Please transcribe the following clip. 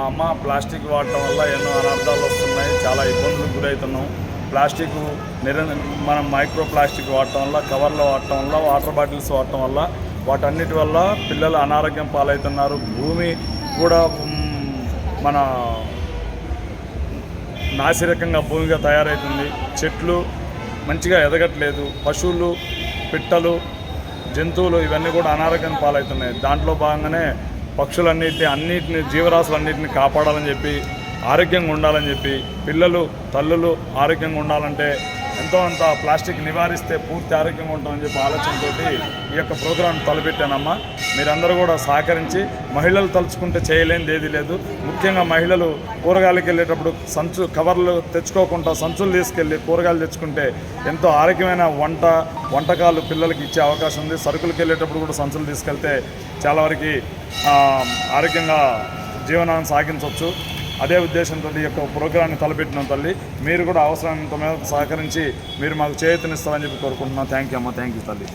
అమ్మ ప్లాస్టిక్ వాడటం వల్ల ఎన్నో అనర్థాలు వస్తున్నాయి, చాలా ఇబ్బందులకు గురవుతున్నాం. ప్లాస్టిక్ మనం మైక్రో ప్లాస్టిక్ వాడటం వల్ల, కవర్లు వాడటం వల్ల, వాటర్ బాటిల్స్ వాడటం వల్ల, వాటన్నిటి వల్ల పిల్లలు అనారోగ్యం పాలవుతున్నారు. భూమి కూడా మన నాసిరకంగా భూమిగా తయారవుతుంది. చెట్లు మంచిగా ఎదగట్లేదు. పశువులు, పిట్టలు, జంతువులు ఇవన్నీ కూడా అనారోగ్యం పాలవుతున్నాయి. దాంట్లో భాగంగానే అన్నిటిని జీవరాశులన్నింటినీ కాపాడాలని చెప్పి, ఆరోగ్యంగా ఉండాలని చెప్పి, పిల్లలు, తల్లులు ఆరోగ్యంగా ఉండాలంటే ఎంతో అంత ప్లాస్టిక్ నివారిస్తే పూర్తి ఆరోగ్యంగా ఉంటామని చెప్పి ఆలోచనతో ఈ యొక్క ప్రోగ్రాం తలపెట్టానమ్మా. మీరందరూ కూడా సహకరించి, మహిళలు తలుచుకుంటే చేయలేనిది ఏది లేదు. ముఖ్యంగా మహిళలు కూరగాయలకు వెళ్ళేటప్పుడు కవర్లు తెచ్చుకోకుండా సంచులు తీసుకెళ్ళి కూరగాయలు తెచ్చుకుంటే ఎంతో ఆరోగ్యమైన వంటకాలు పిల్లలకి ఇచ్చే అవకాశం ఉంది. సరుకులకు వెళ్ళేటప్పుడు కూడా సంచులు తీసుకెళ్తే చాలా వరకు ఆరోగ్యంగా జీవనాన్ని సాగించవచ్చు. అదే ఉద్దేశంతో ఈ యొక్క ప్రోగ్రాన్ని తలపెట్టిన తల్లి, మీరు కూడా అవసరమైనంత మేరకు సహకరించి మీరు మాకు చేయూతనిస్తారని చెప్పి కోరుకుంటున్నాను. థ్యాంక్ యూ అమ్మ, థ్యాంక్ యూ తల్లి.